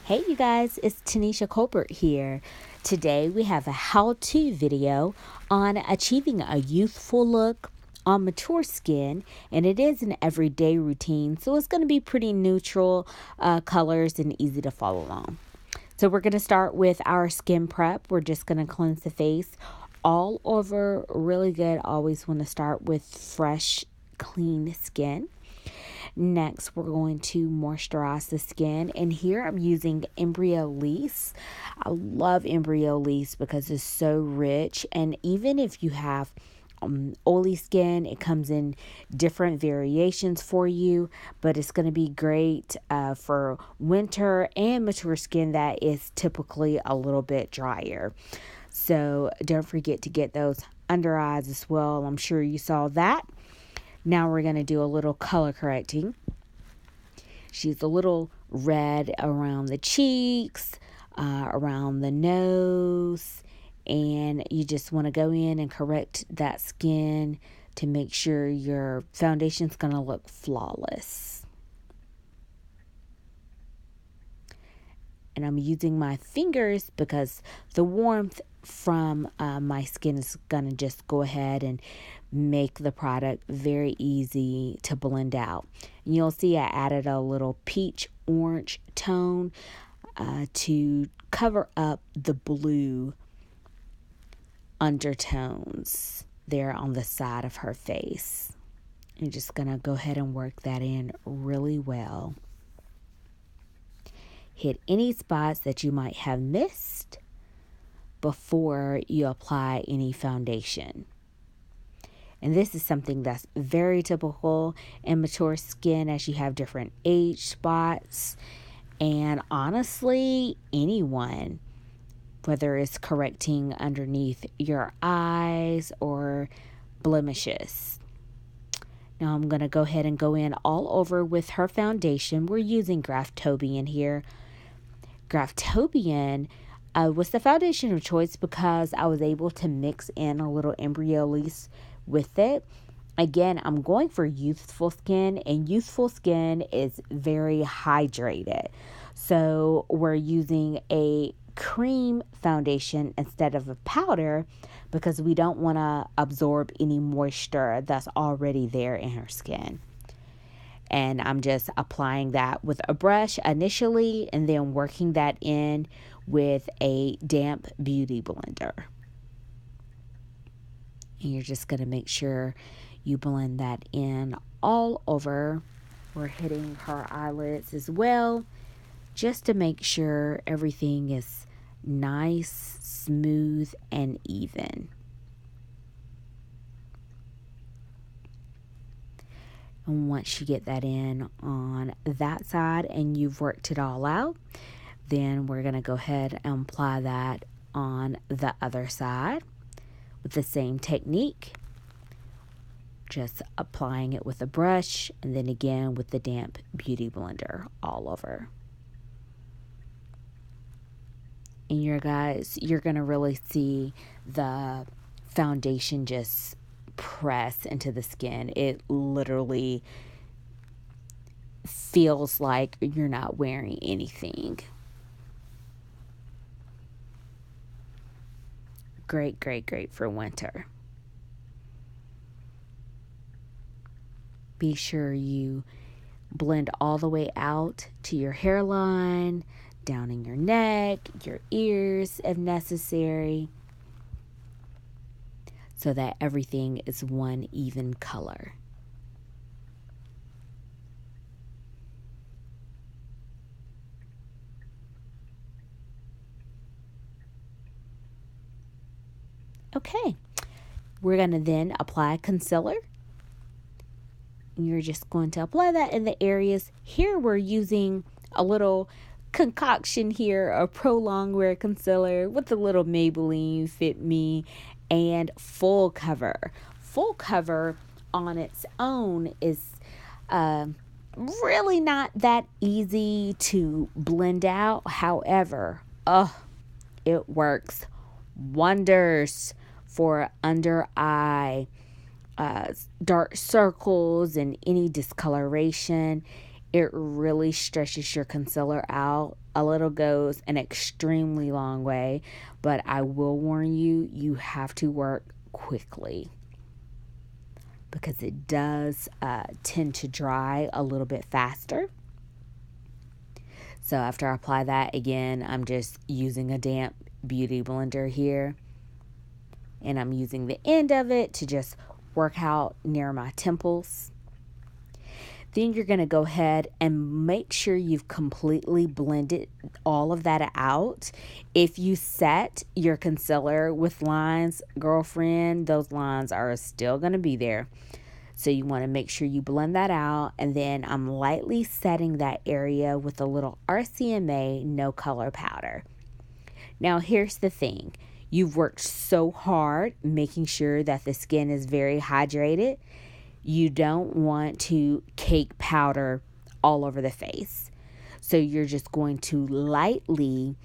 Hey you guys, it's Tanisha Colbert here. Today we have a how-to video on achieving a youthful look on mature skin, and it is an everyday routine, so it's going to be pretty neutral colors and easy to follow along. So we're going to start with our skin prep. We're just going to cleanse the face all over really good. Always want to start with fresh, clean skin. Next, we're going to moisturize the skin. And here I'm using Embryolisse. I love Embryolisse because it's so rich. And even if you have oily skin, it comes in different variations for you, but it's going to be great for winter and mature skin that is typically a little bit drier. So don't forget to get those under eyes as well. I'm sure you saw that. Now we're going to do a little color correcting. She's a little red around the cheeks, around the nose, and you just want to go in and correct that skin to make sure your foundation's going to look flawless. And I'm using my fingers because the warmth from my skin is going to just go ahead and make the product very easy to blend out. And you'll see I added a little peach orange tone to cover up the blue undertones there on the side of her face. You're just going to go ahead and work that in really well. Hit any spots that you might have missed before you apply any foundation. And this is something that's very typical in mature skin as you have different age spots. And honestly, anyone, whether it's correcting underneath your eyes or blemishes. Now I'm going to go ahead and go in all over with her foundation. We're using Graftobian here. Graftobian was the foundation of choice because I was able to mix in a little Embryolisse with it. Again, I'm going for youthful skin, and youthful skin is very hydrated. So we're using a cream foundation instead of a powder because we don't want to absorb any moisture that's already there in her skin. And I'm just applying that with a brush initially and then working that in with a damp beauty blender. And you're just going to make sure you blend that in all over. We're hitting her eyelids as well, just to make sure everything is nice, smooth, and even. And once you get that in on that side and you've worked it all out, then we're going to go ahead and apply that on the other side with the same technique. Just applying it with a brush and then again with the damp beauty blender all over. And you're going to really see the foundation just press into the skin. It literally feels like you're not wearing anything. Great, great, great for winter. Be sure you blend all the way out to your hairline, down in your neck, your ears if necessary, so that everything is one even color. Okay, we're going to then apply concealer. You're just going to apply that in the areas. Here we're using a little concoction here, a pro longwear concealer with a little Maybelline Fit Me and full cover. Full cover on its own is really not that easy to blend out. However, it works wonders for under eye dark circles and any discoloration. It really stretches your concealer out. A little goes an extremely long way, but I will warn you, you have to work quickly because it does tend to dry a little bit faster. So after I apply that, again, I'm just using a damp beauty blender here, and I'm using the end of it to just work out near my temples. Then you're going to go ahead and make sure you've completely blended all of that out. If you set your concealer with lines, girlfriend, those lines are still going to be there. So you want to make sure you blend that out. And then I'm lightly setting that area with a little RCMA no color powder. Now here's the thing. You've worked so hard making sure that the skin is very hydrated. You don't want to cake powder all over the face. So you're just going to lightly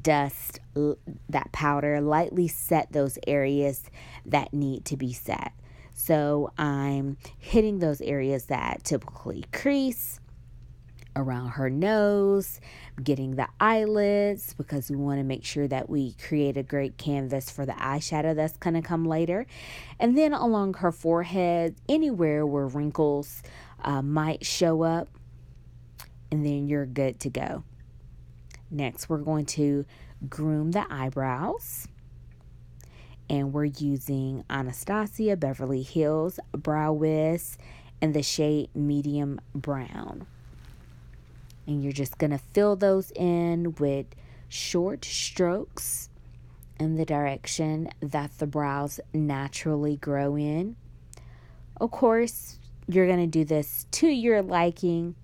dust that powder, lightly set those areas that need to be set. So I'm hitting those areas that typically crease, around her nose, getting the eyelids, because we want to make sure that we create a great canvas for the eyeshadow that's going to come later. And then along her forehead, anywhere where wrinkles might show up, and then you're good to go. Next, we're going to groom the eyebrows. And we're using Anastasia Beverly Hills Brow Wiz in the shade medium brown. And you're just going to fill those in with short strokes in the direction that the brows naturally grow in. Of course, you're going to do this to your liking.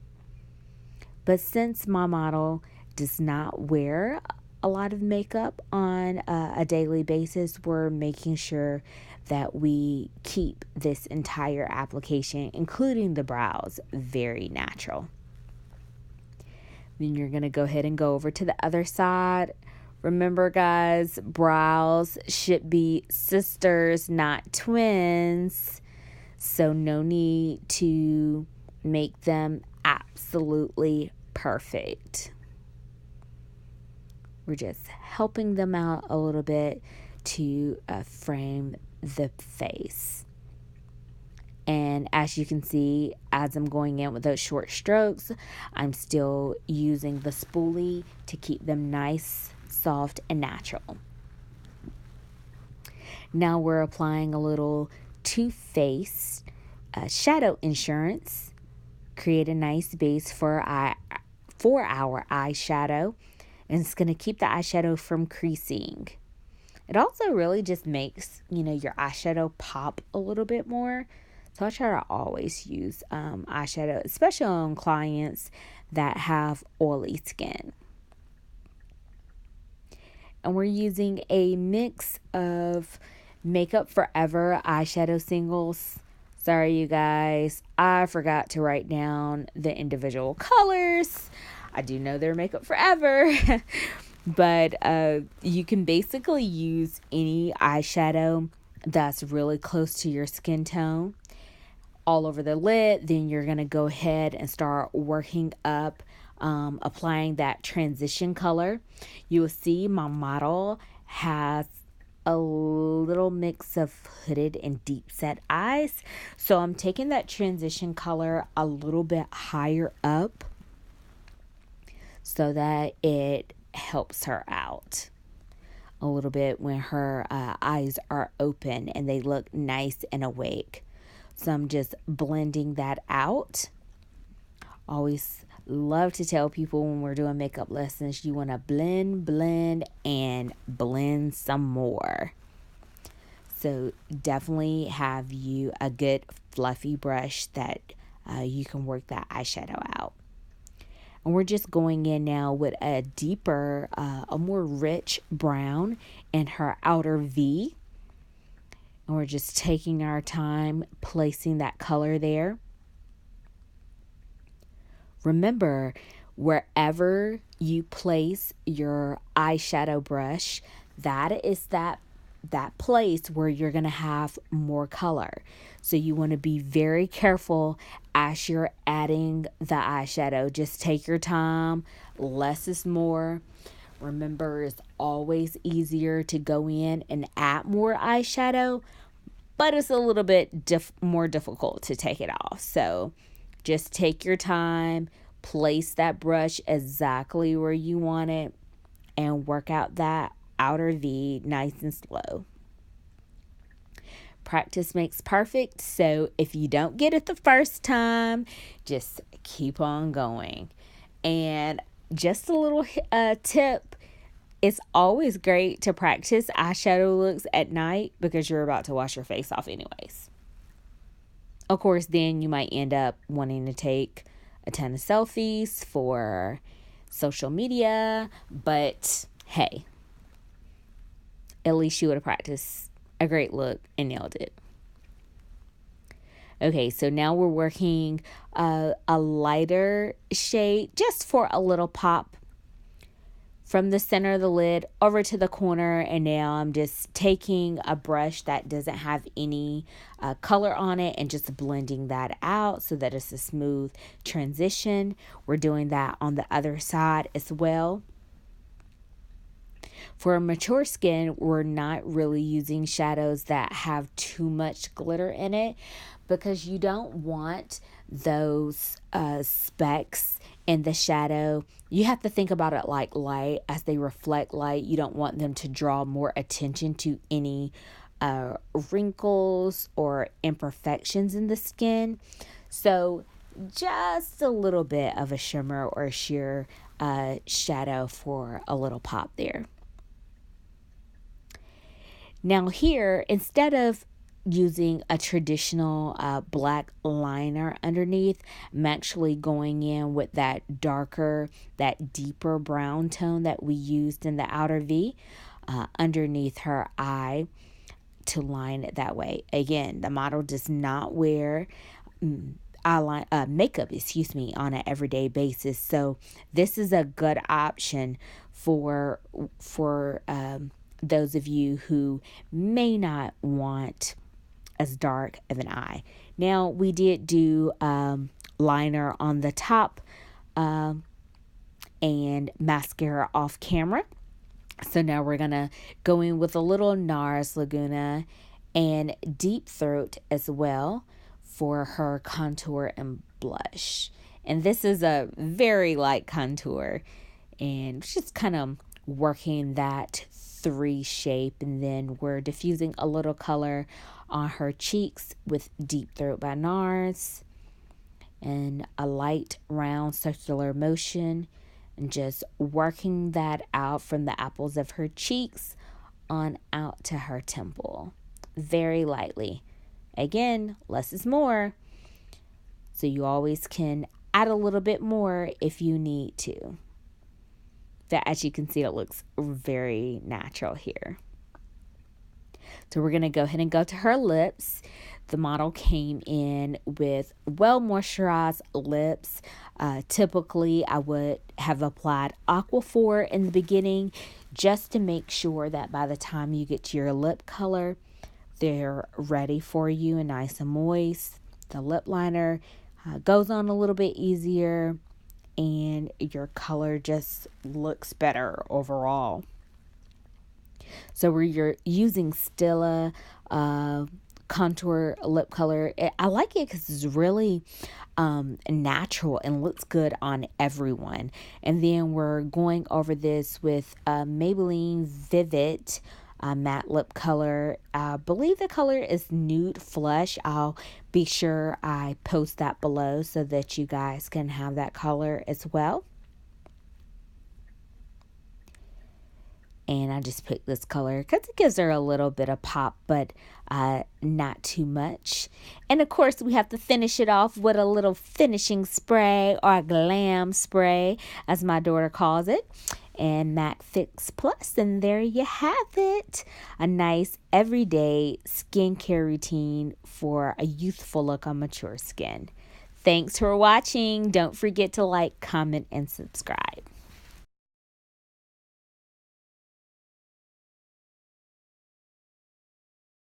But since my model does not wear a lot of makeup on a daily basis, we're making sure that we keep this entire application, including the brows, very natural. Then you're going to go ahead and go over to the other side. Remember, guys, brows should be sisters, not twins. So no need to make them absolutely perfect. We're just helping them out a little bit to frame the face. And as you can see, as I'm going in with those short strokes, I'm still using the spoolie to keep them nice, soft, and natural. Now we're applying a little Too Faced Shadow Insurance. Create a nice base for our eyeshadow. And it's going to keep the eyeshadow from creasing. It also really just makes, your eyeshadow pop a little bit more. So I try to always use eyeshadow, especially on clients that have oily skin. And we're using a mix of Makeup Forever eyeshadow singles. Sorry, you guys, I forgot to write down the individual colors. I do know they're Makeup Forever, but you can basically use any eyeshadow that's really close to your skin tone all over the lid. Then you're going to go ahead and start working up, applying that transition color. You will see my model has a little mix of hooded and deep set eyes. So I'm taking that transition color a little bit higher up so that it helps her out a little bit when her eyes are open and they look nice and awake. So I'm just blending that out. Always love to tell people when we're doing makeup lessons, you want to blend, and blend some more. So definitely have you a good fluffy brush that you can work that eyeshadow out. And we're just going in now with a deeper, a more rich brown in her outer V. And we're just taking our time placing that color there. Remember, wherever you place your eyeshadow brush, that is that that place where you're going to have more color. So you want to be very careful as you're adding the eyeshadow. Just take your time. Less is more. Remember, it's always easier to go in and add more eyeshadow, but it's a little bit more difficult to take it off. So just take your time, place that brush exactly where you want it, and work out that outer V nice and slow. Practice makes perfect, so if you don't get it the first time, just keep on going. And just a little tip, it's always great to practice eyeshadow looks at night because you're about to wash your face off anyways. Of course, then you might end up wanting to take a ton of selfies for social media, but hey, at least you would have practiced a great look and nailed it. Okay, so now we're working a lighter shade just for a little pop from the center of the lid over to the corner. And now I'm just taking a brush that doesn't have any color on it and just blending that out so that it's a smooth transition. We're doing that on the other side as well. For mature skin, we're not really using shadows that have too much glitter in it because you don't want those specks in the shadow. You have to think about it like light. As they reflect light, you don't want them to draw more attention to any wrinkles or imperfections in the skin. So just a little bit of a shimmer or sheer shadow for a little pop there. Now here, instead of using a traditional black liner underneath, I'm actually going in with that darker, that deeper brown tone that we used in the outer V underneath her eye to line it that way. Again, the model does not wear makeup, on an everyday basis. So this is a good option for those of you who may not want as dark of an eye. Now we did do liner on the top and mascara off camera. So now we're gonna go in with a little NARS Laguna and Deep Throat as well for her contour and blush. And this is a very light contour and just kind of working that 3 shape, and then we're diffusing a little color on her cheeks with Deep Throat by NARS and a light round circular motion, and just working that out from the apples of her cheeks on out to her temple very lightly. Again, less is more, so you always can add a little bit more if you need to. That, as you can see, it looks very natural here. So we're going to go ahead and go to her lips. The model came in with well moisturized lips. Typically, I would have applied Aquaphor in the beginning just to make sure that by the time you get to your lip color, they're ready for you and nice and moist. The lip liner goes on a little bit easier, and your color just looks better overall. So we're using Stila Contour lip color. I like it because it's really natural and looks good on everyone. And then we're going over this with Maybelline Vivid matte lip color. I believe the color is Nude Flush. I'll be sure I post that below so that you guys can have that color as well. And I just picked this color because it gives her a little bit of pop, but not too much. And of course, we have to finish it off with a little finishing spray, or a glam spray, as my daughter calls it, and MAC Fix Plus. And there you have it. A nice everyday skincare routine for a youthful look on mature skin. Thanks for watching. Don't forget to like, comment, and subscribe.